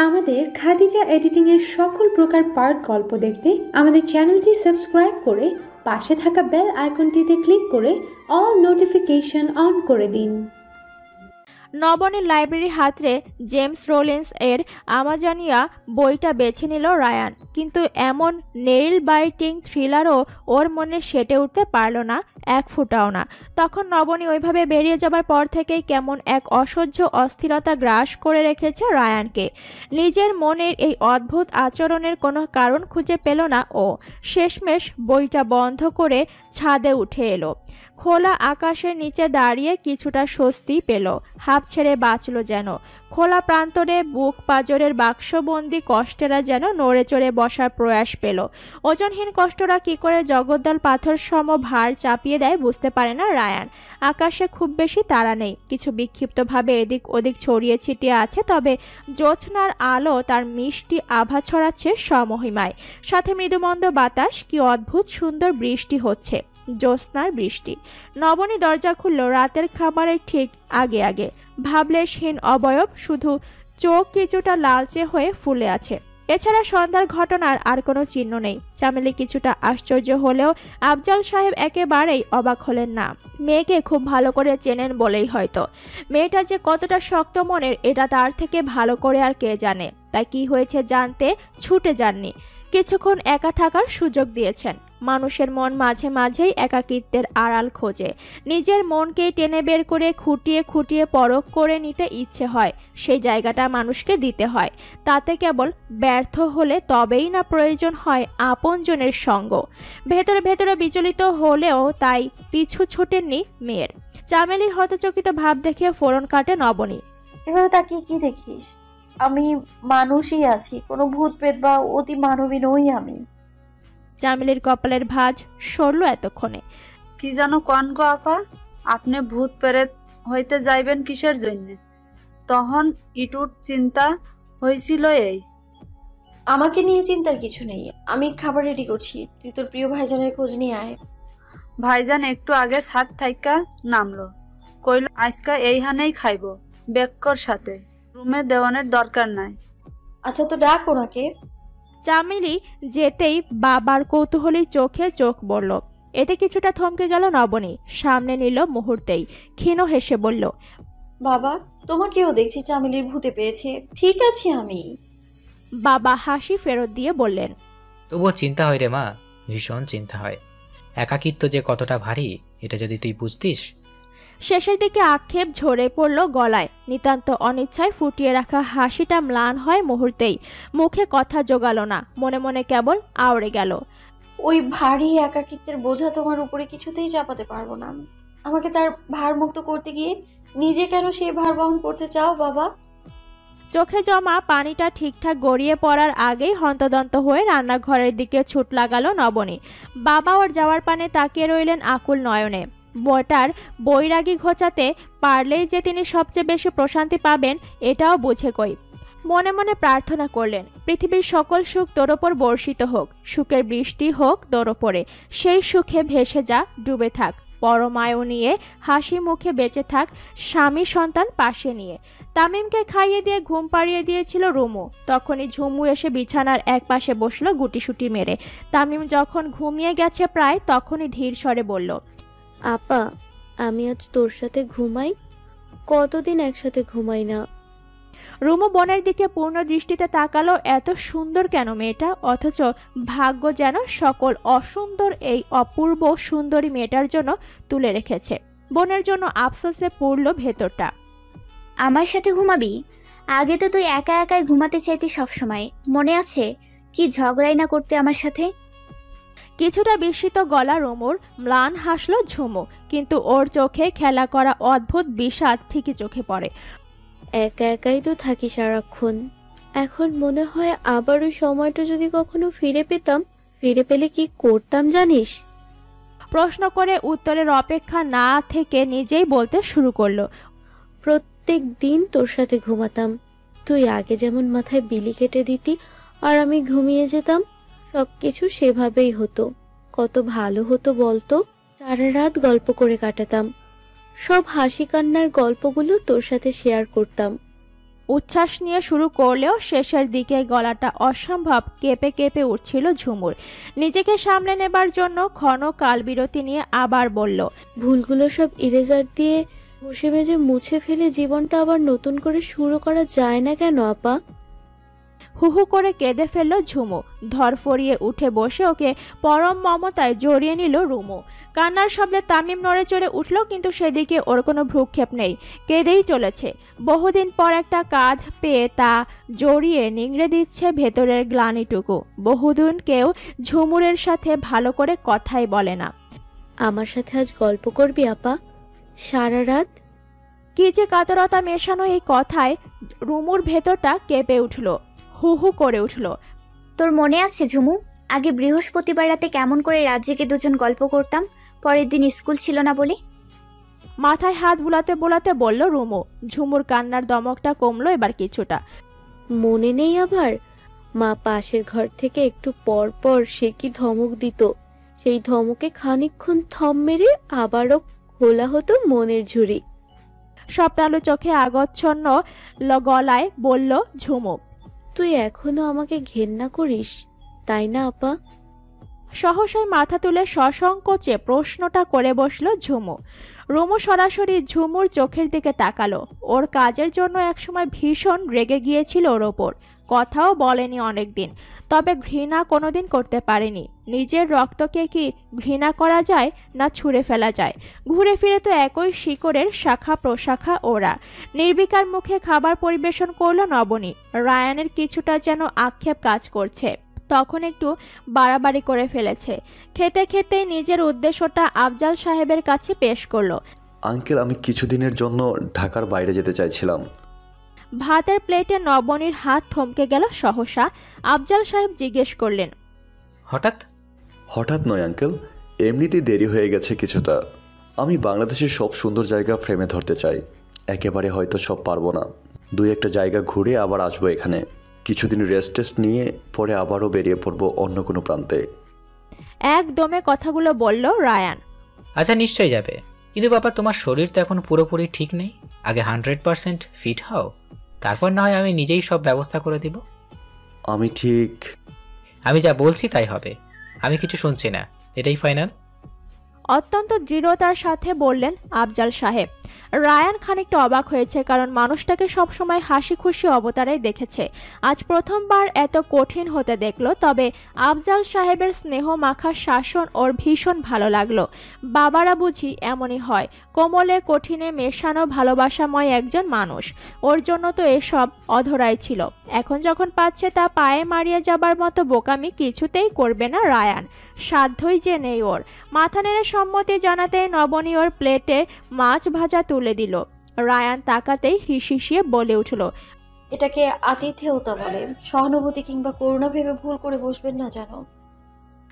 আমাদের খাদিজা এডিটিং এর সকল প্রকার পার্ট গল্প দেখতে আমাদের চ্যানেলটি সাবস্ক্রাইব করে পাশে থাকা বেল আইকনটিতে ক্লিক করে অল নোটিফিকেশন অন করে দিন। নবনীর লাইব্রেরি হাতড়ে জেমস রোলিন্স এর আমাজানিয়া বইটা বেছে নিল রায়ান, কিন্তু এমন নেইল বাইটিং থ্রিলারও ওর মনে সেটে উঠতে পারল না, এক ফুটাও না। তখন নবনী ওইভাবে বেরিয়ে যাবার পর থেকেই কেমন এক অসহ্য অস্থিরতা গ্রাস করে রেখেছে রায়ানকে। নিজের মনের এই অদ্ভুত আচরণের কোনো কারণ খুঁজে পেল না ও। শেষমেশ বইটা বন্ধ করে ছাদে উঠে এলো। খোলা আকাশের নিচে দাঁড়িয়ে কিছুটা স্বস্তি পেল, হাঁপ ছেড়ে বাঁচল যেন। খোলা প্রান্তরে বুক পাঁজরের বাক্সবন্দি কষ্টেরা যেন নড়ে চড়ে বসার প্রয়াস পেল। ওজনহীন কষ্টরা কি করে জগদ্দল পাথর সম ভার চাপিয়ে দেয় বুঝতে পারে না রায়ান। আকাশে খুব বেশি তারা নেই, কিছু বিক্ষিপ্তভাবে এদিক ওদিক ছড়িয়ে ছিটিয়ে আছে, তবে জ্যোৎস্নার আলো তার মিষ্টি আভা ছড়াচ্ছে স্বমহিমায়। সাথে মৃদুমন্দ বাতাস, কি অদ্ভুত সুন্দর বৃষ্টি হচ্ছে, জ্যোৎস্নার বৃষ্টি। নবনী দরজা খুলল রাতের খাবারের ঠিক আগে আগে। ভাবলেশহীন অবয়ব, শুধু চোখ কিছুটা লালচে হয়ে ফুলে আছে। এছাড়া সন্ধ্যার ঘটনার আর কোনো চিহ্ন নেই। চামেলি কিছুটা আশ্চর্য হলেও আফজাল সাহেব একেবারেই অবাক হলেন না। মেয়েকে খুব ভালো করে চেনেন বলেই হয়তো। মেয়েটা যে কতটা শক্ত মনের এটা তার থেকে ভালো করে আর কে জানে। তাই কি হয়েছে জানতে ছুটে যাননি, কিছুক্ষণ একা থাকার সুযোগ দিয়েছেন। মানুষের মন মাঝে মাঝেই একাকিত্বের আড়াল খোঁজে। নিজের মনকে টেনে বের করে খুঁটিয়ে খুঁটিয়ে পরখ করে নিতে ইচ্ছে হয়, সেই জায়গাটা মানুষকে দিতে হয়। তাতে কেবল ব্যর্থ হলে তবেই না প্রয়োজন হয় আপনজনের সঙ্গ। ভেতরে ভেতরে বিচলিত হলেও তাই পিছু ছুটেননি মেয়ের। চামেলির হতচকিত ভাব দেখে ফোরন কাটে নবনী। এভাবে তাকিয়ে কি দেখিস? আমি মানুষই আছি, কোনো ভূত প্রেত বা অতি মানবী নই আমি। চামেলির কপালের ভাঁজ সরল এতক্ষণে। কি জানো কন গো আফা, আপনি ভূত প্রেত হইতে যাইবেন কিসের জন্য? তখন ইটুট চিন্তা হয়েছিল এই। আমাকে নিয়ে চিন্তার কিছু নেই, আমি খাবার রেডি করছি, তুই তোর প্রিয় ভাইজানের খোঁজ নিয়ে আয়। ভাইজান একটু আগে ছাদ থাইকা নামলো, কইল আজকা এইখানেই খাইব বেক্কর সাথে, রুমে দেওয়ানের দরকার নাই। আচ্ছা তো ডাক ওনাকে। চামেলি যেতেই বাবার কৌতূহলী চোখে চোখ পড়ল। এতে কিছুটা থমকে গেল নবনী। সামনে নিল মুহূর্তেই, ক্ষীণ হেসে বলল, বাবা তোমাকেও দেখছি চামেলির ভূতে পেয়েছে, ঠিক আছে আমি। বাবা হাসি ফেরত দিয়ে বললেন, তবুও চিন্তা হয় রে মা, ভীষণ চিন্তা হয়। একাকিত্ব যে কতটা ভারী এটা যদি তুই বুঝতিস। শেষের দিকে আক্ষেপ ঝরে পড়ল গলায়। নিতান্ত অনিচ্ছায় ফুটিয়ে রাখা হাসিটা ম্লান হয় মুহূর্তেই। মুখে কথা জোগালো না, মনে মনে কেবল আওড়ে গেল। ওই ভারী একাকিত্বের বোঝা তোমার উপরে কিছুতেই চাপাতে পারবো না। আমাকে তার ভার মুক্ত করতে গিয়ে নিজে কেন সেই ভার বহন করতে চাও বাবা? চোখে জমা পানিটা ঠিকঠাক গড়িয়ে পড়ার আগেই হন্তদন্ত হয়ে রান্নাঘরের দিকে ছুট লাগালো নবনী। বাবা ওর যাওয়ার পানে তাকিয়ে রইলেন আকুল নয়নে। বটার বৈরাগী ঘোচাতে পারলেই যে তিনি সবচেয়ে বেশি প্রশান্তি পাবেন এটাও বুঝে কই। মনে মনে প্রার্থনা করলেন, পৃথিবীর সকল সুখ তোর ওপর বর্ষিত হোক, সুখের বৃষ্টি হোক তোর ওপরে, সেই সুখে ভেসে যা, ডুবে থাক, পরমায়ু নিয়ে হাসি মুখে বেঁচে থাক, স্বামী সন্তান পাশে নিয়ে। তামিমকে খাইয়ে দিয়ে ঘুম পাড়িয়ে দিয়েছিল রুমু। তখনই ঝুমু এসে বিছানার এক পাশে বসলো গুটিসুটি মেরে। তামিম যখন ঘুমিয়ে গেছে প্রায়, তখনই ধীর স্বরে বলল, আপা আমি আজ তোর সাথে ঘুমাই, কতদিন একসাথে ঘুমাই না। রুমু বোনের দিকে পূর্ণ দৃষ্টিতে তাকালো। এত সুন্দর কেন মেয়েটা, অথচ ভাগ্য যেন সকল অসুন্দর এই অপূর্ব সুন্দরী মেয়েটার জন্য তুলে রেখেছে। বোনের জন্য আফসোসে পড়ল ভেতরটা। আমার সাথে ঘুমাবি? আগে তো তুই একা একাই ঘুমাতে চাইতি সব সময়, মনে আছে? কি ঝগড়াই না করতে আমার সাথে। কিছুটা বিস্মিত গলা রুমুর, ম্লান হাসলো ঝুমু, কিন্তু ওর চোখে খেলা করা অদ্ভুত বিষাদ ঠিকই চোখে পড়ে। একা একাই তো থাকি সারাক্ষণ, এখন মনে হয় আবার ওই সময়টা যদি কখনো ফিরে পেতাম, ফিরে পেলে কি করতাম জানিস? প্রশ্ন করে উত্তরের অপেক্ষা না থেকে নিজেই বলতে শুরু করলো, প্রত্যেক দিন তোর সাথে ঘুমাতাম, তুই আগে যেমন মাথায় বিলি কেটে দিতি আর আমি ঘুমিয়ে যেতাম, সবকিছু সেভাবেই হতো। কত ভালো হতো বলতো, সারা রাত গল্প করে কাটাতাম। সব হাসি কান্নার গল্পগুলো তোর সাথে শেয়ার করতাম। উচ্ছ্বাস নিয়ে শুরু করলেও শেষের দিকে গলাটা অসম্ভব কেঁপে কেঁপে উঠছিল ঝুমুর। নিজেকে সামলে নেবার জন্য ক্ষণ কালবিরতি নিয়ে আবার বলল, ভুলগুলো সব ইরেজার দিয়ে ঘষে মেজে মুছে ফেলে জীবনটা আবার নতুন করে শুরু করা যায় না কেন আপা? হুহু করে কেঁদে ফেলল ঝুমু। ধরফরিয়ে উঠে বসে ওকে পরম মমতায় জড়িয়ে নিল রুমু। কান্নার শব্দে তামিম নড়ে চড়ে উঠল, কিন্তু সেদিকে ওর কোনো ভ্রুক্ষেপ নেই, কেঁদেই চলেছে। বহুদিন পর একটা কাঁধ পেয়ে তা জড়িয়ে নিংড়ে দিচ্ছে ভেতরের গ্লানিটুকু। বহুদিন কেউ ঝুমুরের সাথে ভালো করে কথাই বলে না। আমার সাথে আজ গল্প করবি আপা? সারা রাত? কি যে কাতরতা মেশানো এই কথায় রুমুর ভেতরটা কেঁপে উঠল, হু হু করে উঠল। তোর মনে আছে ঝুমু, আগে বৃহস্পতিবার রাতে কেমন করে রাত জেগে দুজন গল্প করতাম, পরের দিন স্কুল ছিল না বলে? মাথায় হাত বুলাতে বুলাতে বলল রুমু। ঝুমুর কান্নার দমকটা কমলো এবার কিছুটা। মনে নেই আবার? মা পাশের ঘর থেকে একটু পর পর সে কি ধমক দিত, সেই ধমকে খানিকক্ষণ থম মেরে আবারও খোলা হতো মনের ঝুড়ি। স্বপ্নালু চোখে আগচ্ছন্ন গলায় বলল ঝুমু, তুই এখনো আমাকে ঘেন্না করিস তাই না আপা? সহসাই মাথা তুলে সসংকোচে প্রশ্নটা করে বসল ঝুমু। রুমু সরাসরি ঝুমুর চোখের দিকে তাকালো। ওর কাজের জন্য একসময় ভীষণ রেগে গিয়েছিল ওর ওপর, কথাও বলেনি অনেকদিন, তবে ঘৃণা কোনোদিন করতে পারেনি। নিজের রক্তকে কি ঘৃণা করা যায় না ছুঁড়ে ফেলা যায়? ঘুরে ফিরে তো একই শিকড়ের শাখা প্রশাখা ওরা। নির্বিকার মুখে খাবার পরিবেশন করলো নবনী। রায়ানের কিছুটা যেন আক্ষেপ কাজ করছে, তখন একটু বাড়াবাড়ি করে ফেলেছে। খেতে খেতেই নিজের উদ্দেশ্যটা আফজাল সাহেবের কাছে পেশ করলো। আঙ্কেল, আমি কিছুদিনের জন্য ঢাকার বাইরে যেতে চাইছিলাম। ভাতের প্লেটে নবনীর হাত থমকে গেল সহসা। আফজাল সাহেব জিজ্ঞেস করলেন, হঠাৎ? হঠাৎ নয় আঙ্কেল, এমনিতেই দেরি হয়ে গেছে কিছুটা। আমি বাংলাদেশের সব সুন্দর জায়গা ফ্রেমে ধরতে চাই। একেবারে হয়তো সব পারবো না, দুই একটা জায়গা ঘুরে আবার আসবো এখানে। কিছুদিন রেস্ট নিয়ে পরে আবারও বেরিয়ে পড়বো অন্য কোনো প্রান্তে। একদমে কথাগুলো বলল রায়ান। আচ্ছা, নিশ্চয়ই যাবে, কিন্তু বাবা তোমার শরীর তো এখন পুরোপুরি ঠিক নেই। আগে 100% ফিট হও, তারপর না হয় আমি নিজেই সব ব্যবস্থা করে দিব। আমি যা বলছি তাই হবে, আমি কিছু শুনছি না, এটাই ফাইনাল। অত্যন্ত দৃঢ়তার সাথে বললেন আফজাল সাহেব। রায়ান খানিকটা অবাক হয়েছে, কারণ মানুষটাকে সবসময় হাসি খুশি অবতারেই দেখেছে। আজ প্রথমবার এত কঠিন হতে দেখলো। তবে আফজাল সাহেবের স্নেহ মাখা শাসন ওর ভীষণ ভালো লাগলো। বাবারা বুঝি এমনই হয়, কোমলে কঠিনে মেশানো ভালোবাসাময় একজন মানুষ। ওর জন্য তো এসব অধরাই ছিল। এখন যখন পাচ্ছে তা পায়ে মারিয়ে যাবার মতো বোকামি কিছুতেই করবে না রায়ান। সাধ্যই যে নেই ওর। মাথা নেড়ে সম্মতি জানাতে নবনী ওর প্লেটে মাছ ভাজা তুলে দিল। রায়ান তাকাতেই হিসিয়ে বলে উঠল, এটাকে আতিথেয়তা বলে। সহানুভূতি কিংবা করুণা ভেবে ভুল করে বসবেন না যেন।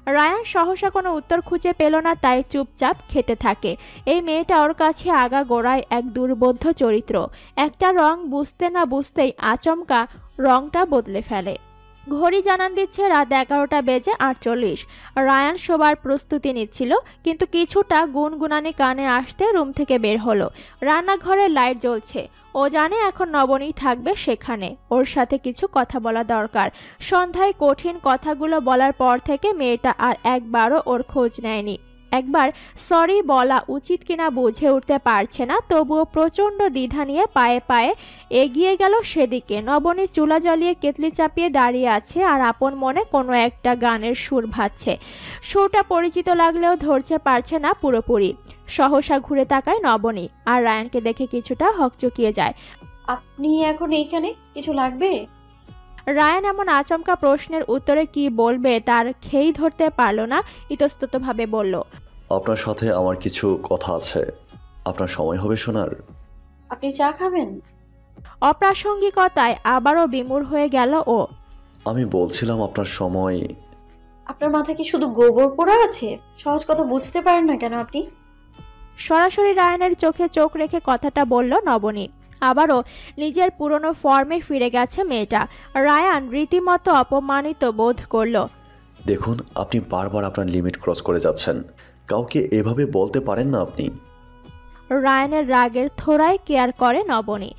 রায়ান সহসা কোনো উত্তর খুঁজে পেল না, তাই চুপচাপ খেতে থাকে। এই মেয়েটা ওর কাছে আগা গোড়ায় এক দুর্বোধ্য চরিত্র। একটা রং বুঝতে না বুঝতেই আচমকা রংটা বদলে ফেলে। ঘড়ি জানান দিচ্ছে রাত 11টা বেজে 48। রায়ান শোবার প্রস্তুতি নিচ্ছিল, কিন্তু কিছুটা গুনগুনানি কানে আসতে রুম থেকে বের হলো। রান্নাঘরে লাইট জ্বলছে। ও জানে এখন নবনী থাকবে সেখানে, ওর সাথে কিছু কথা বলা দরকার। সন্ধ্যায় কঠিন কথাগুলো বলার পর থেকে মেয়েটা আর একবারও ওর খোঁজ নেয়নি। একবার সরি বলা উচিত কিনা বুঝে উঠতে পারছে না, তবুও প্রচণ্ড দ্বিধা নিয়ে পায়ে পায়ে এগিয়ে গেল সেদিকে। নবনী চুলা জ্বালিয়ে কেতলি চাপিয়ে দাঁড়িয়ে আছে আর আপন মনে কোনো একটা গানের সুর ভাবছে। সুরটা পরিচিত লাগলেও ধরতে পারছে না পুরোপুরি। সহসা ঘুরে তাকায় নবনী, আর রায়ানকে দেখে কিছুটা হকচকিয়ে যায়। আপনি এখন এইখানে? কিছু লাগবে? রায়ান এমন আচমকা প্রশ্নের উত্তরে কি বলবে তার খেই ধরতে পারল না। ইতস্ততভাবে বলল, আপনার সাথে আমার কিছু কথা আছে। আপনার সময় হবে শোনার? আপনি চা খাবেন? অপ্রাসঙ্গিকতায় আবারও বিমূঢ় হয়ে গেল ও। আমি বলছিলাম আপনার সময়। আপনার মাথা কি শুধু গোবর পোড়া আছে? সহজ কথা বুঝতে পারেন না কেন আপনি? সরাসরি রায়ানের চোখে চোখ রেখে কথাটা বলল নবনী। আবারও নিজের পুরনো ফর্মে ফিরে গেছে মেয়েটা। রায়ান রীতিমতো অপমানিত বোধ করল। দেখুন, আপনি বারবার আপনার লিমিট ক্রস করে যাচ্ছেন। কাউকে এভাবে বলতে পারেন না আপনি। রায়ানের রাগের থোড়াই কেয়ার করে নবনী।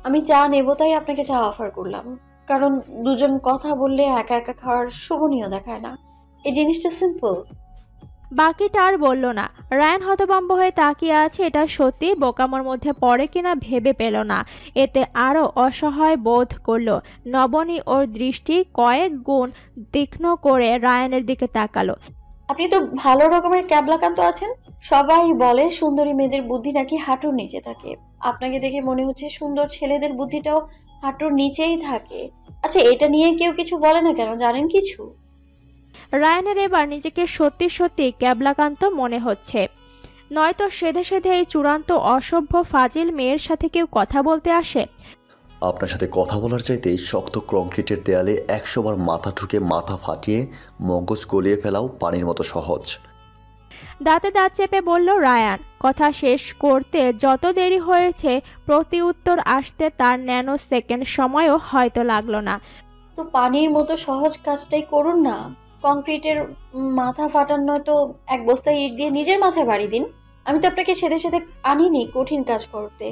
আমি চা নেব তাই আপনাকে চা অফার করলাম, কারণ দুজন কথা বললে একা একা খাওয়ার শোভনীয় দেখায় না। এই জিনিসটা সিম্পল। বাকিটা আর বলল না। রায়ান হতভম্ব হয়ে তাকিয়ে আছে। এটা সত্যি বোকামোর মধ্যে পড়ে কিনা ভেবে পেল না। এতে আরও অসহায় বোধ করল। নবনী ওর দৃষ্টি কয়েক গুণ তীক্ষ্ণ করে রায়ানের দিকে তাকালো। আপনি তো ভালো রকমের ক্যাবলাকান্ত আছেন। সবাই বলে সুন্দরী মেয়েদের বুদ্ধি নাকি হাঁটুর নিচে থাকে। আপনাকে দেখে মনে হচ্ছে সুন্দর ছেলেদের বুদ্ধিটাও হাঁটুর নিচেই থাকে। আচ্ছা, এটা নিয়ে কেউ কিছু বলে না কেন, জানেন কিছু? রায়ানের এবার নিজেকে সত্যি সত্যি ক্যাবলাকান্ত মনে হচ্ছে। নয়তো সেধে সেধে এই চূড়ান্ত অসভ্য ফাজিল মেয়ের সাথে কেউ কথা বলতে আসে। আপনার সাথে কথা বলার চাইতে শক্ত কংক্রিটের দেয়ালে 100 বার মাথা ঠুকে মাথা ফাটিয়ে মগজ গলিয়ে ফেলাও পানির মতো সহজ। দাঁতে দাঁত চেপে বলল রায়ান। কথা শেষ করতে যত দেরি হয়েছে প্রতি উত্তর আসতে তার ন্যানো সেকেন্ড সময়ও হয়তো লাগলো না। তো পানির মতো সহজ কাজটাই করুন না। কংক্রিটের মাথা ফাটান নয় তো এক বস্তা ইট দিয়ে নিজের মাথায় বাড়ি দিন। আমি তো আপনাকে সেধে সেধে আনিনি কঠিন কাজ করতে।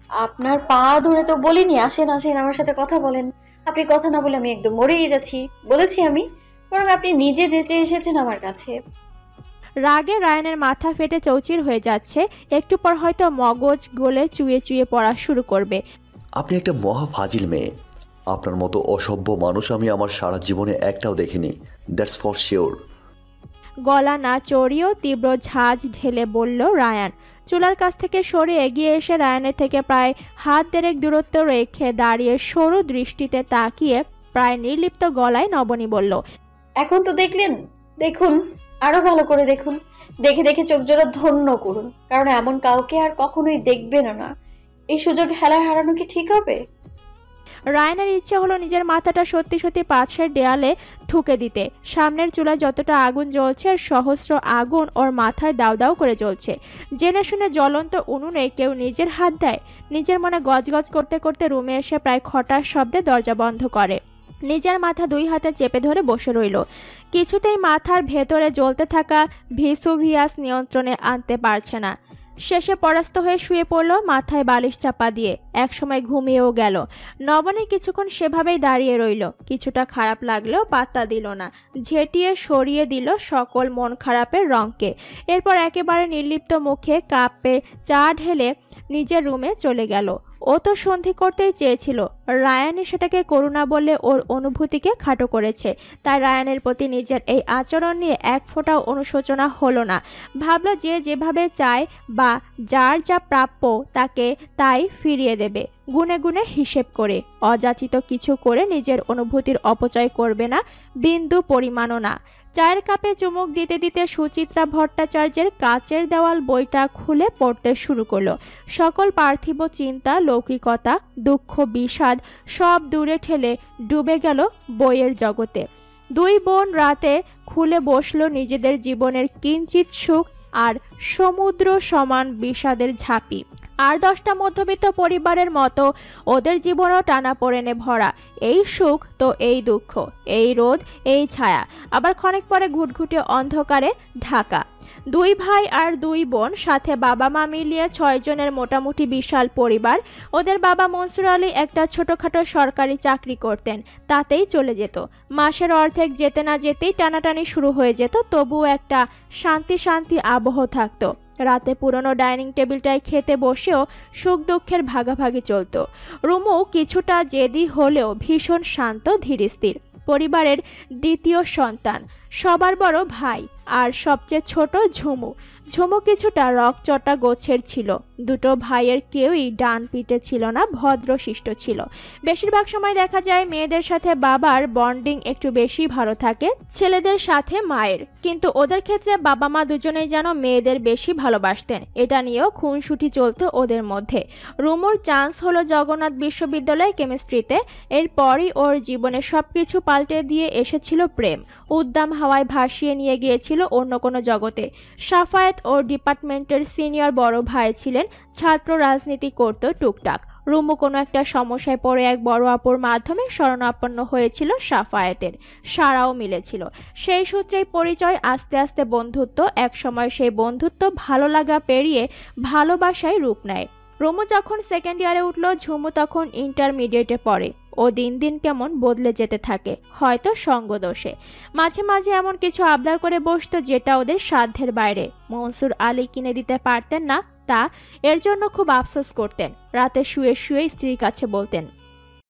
আপনার পা ধরে তো বলিনি আসেন আসেন আমার সাথে কথা বলেন। আপনি কথা না বলে আমি একদম মরেই যাচ্ছি বলেছি আমি, বরং আপনি নিজে যেচে এসেছেন আমার কাছে। রাগে রায়ানের মাথা ফেটে চৌচির হয়ে যাচ্ছে। একটু পর হয়তো মগজ গলে চুয়ে চুয়ে পড়া শুরু করবে। আপনি একটা মহা ফাজিল মেয়ে। আপনার মতো অসভ্য মানুষ আমি আমার সারা জীবনে একটাও দেখিনি, দ্যাটস ফর শিওর। গলা না চড়িয়েও তীব্র ঝাঁজ ঢেলে বলল রায়ান। চুলার কাছ থেকে সরে এগিয়ে এসে রায়ানের থেকে প্রায় হাত দেড়েক দূরত্ব রেখে দাঁড়িয়ে সরু দৃষ্টিতে তাকিয়ে প্রায় নির্লিপ্ত গলায় নবনী বলল, এখন তো দেখলেন, দেখুন আরো ভালো করে দেখুন। দেখে দেখে চোখ জোড়া ধন্য করুন, কারণ এমন কাউকে আর কখনোই দেখবেন না। এই সুযোগ হেলায় হারানো কি ঠিক হবে? রায়ানের ইচ্ছে হলো নিজের মাথাটা সত্যি সত্যি পাশের দেয়ালে ঠুকে দিতে। সামনের চুলায় যতটা আগুন জ্বলছে সহস্র আগুন ওর মাথায় দাউ দাউ করে জ্বলছে। জেনে শুনে জ্বলন্ত উনুনে কেউ নিজের হাত দেয়? নিজের মনে গজগজ করতে করতে রুমে এসে প্রায় খটার শব্দে দরজা বন্ধ করে। নিজের মাথা দুই হাতে চেপে ধরে বসে রইল। কিছুতেই মাথার ভেতরে জ্বলতে থাকা ভিসুভিয়াস নিয়ন্ত্রণে আনতে পারছে না। শেষে পরাস্ত হয়ে শুয়ে পড়ল মাথায় বালিশ চাপা দিয়ে। একসময় ঘুমিয়েও গেল। নবনী কিছুক্ষণ সেভাবেই দাঁড়িয়ে রইল। কিছুটা খারাপ লাগলেও পাত্তা দিল না। ঝেঁটিয়ে সরিয়ে দিল সকল মন খারাপের রঙকে। এরপর একেবারে নির্লিপ্ত মুখে কাপে চা ঢেলে নিজের রুমে চলে গেল। ও তো সন্ধি করতেই চেয়েছিল। রায়ানই সেটাকে করুণা বলে ওর অনুভূতিকে খাটো করেছে। তাই রায়ানের প্রতি নিজের এই আচরণ নিয়ে এক ফোঁটাও অনুশোচনা হলো না। ভাবলো যে যেভাবে চায় বা যার যা প্রাপ্য তাকে তাই ফিরিয়ে দেবে, গুনে গুনে হিসেব করে। অযাচিত কিছু করে নিজের অনুভূতির অপচয় করবে না, বিন্দু পরিমাণও না। চায়ের কাপে চুমুক দিতে দিতে সুচিত্রা ভট্টাচার্যের কাচের দেওয়াল বইটা খুলে পড়তে শুরু করলো। সকল পার্থিব চিন্তা, লৌকিকতা, দুঃখ, বিষাদ সব দূরে ঠেলে ডুবে গেল বইয়ের জগতে। দুই বোন রাতে খুলে বসলো নিজেদের জীবনের কিঞ্চিত সুখ আর সমুদ্র সমান বিষাদের ঝাঁপি। আর 10টা মধ্যবিত্ত পরিবারের মতো ওদের জীবনও টানাপোড়েনে ভরা। এই সুখ তো এই দুঃখ, এই রোদ, এই ছায়া, আবার ক্ষণিক পরে ঘুটঘুটে অন্ধকারে ঢাকা। দুই ভাই আর দুই বোন, সাথে বাবা মা মিলিয়ে 6 জনের মোটামুটি বিশাল পরিবার। ওদের বাবা মনসুর আলী একটা ছোটোখাটো সরকারি চাকরি করতেন, তাতেই চলে যেত। মাসের অর্ধেক যেতে না যেতেই টানাটানি শুরু হয়ে যেত। তবুও একটা শান্তি শান্তি আবহ থাকতো। রাতে পুরনো ডাইনিং টেবিলটায় খেতে বসেও সুখ দুঃখের ভাগাভাগি চলত। রুমু কিছুটা জেদি হলেও ভীষণ শান্ত ধীরস্থির। পরিবারের দ্বিতীয় সন্তান, সবার বড় ভাই, আর সবচেয়ে ছোট ঝুমু। ঝুমু কিছুটা রকচটা গোছের ছিল। দুটো ভাইয়ের কেউই ডান পিঠে ছিল না, ভদ্রশিষ্ট ছিল। বেশিরভাগ সময় দেখা যায় মেয়েদের সাথে বাবার বন্ডিং একটু বেশি ভালো থাকে ছেলেদের সাথে মায়ের। কিন্তু ওদের ক্ষেত্রে বাবা মা দুজনেই যেন মেয়েদের বেশি ভালোবাসতেন। এটা নিয়েও খুনসুটি চলতো ওদের মধ্যে। রুমুর চান্স হলো জগন্নাথ বিশ্ববিদ্যালয় কেমিস্ট্রিতে। এরপরই ওর জীবনে সবকিছু পাল্টে দিয়ে এসেছিল প্রেম। উদ্দাম হাওয়ায় ভাসিয়ে নিয়ে গিয়েছিল অন্য কোনো জগতে। সাফায়েত ওর ডিপার্টমেন্টের সিনিয়র বড় ভাই ছিলেন, ছাত্র রাজনীতি করত টুকটাক। রুমু কোনো একটা সমস্যায় পড়ে এক বড় আপুর মাধ্যমে শরণাপন্ন হয়েছিল সাফায়েতের, সারাও মিলেছিল। সেই সূত্রেই পরিচয়, আস্তে আস্তে বন্ধুত্ব, একসময় সেই বন্ধুত্ব ভালো লাগা পেরিয়ে ভালোবাসায় রূপ নেয়। রুমু যখন সেকেন্ড ইয়ারে উঠল, ঝুমু তখন ইন্টারমিডিয়েটে পড়ে। ও দিন দিন কেমন বদলে যেতে থাকে, হয়তো সঙ্গদোষে। মাঝে মাঝে এমন কিছু আবদার করে বসতো যেটা ওদের সাধ্যের বাইরে। মনসুর আলী কিনে দিতে পারতেন না তা, এর জন্য খুব আফসোস করতেন। রাতে শুয়ে শুয়ে স্ত্রীর কাছে বলতেন,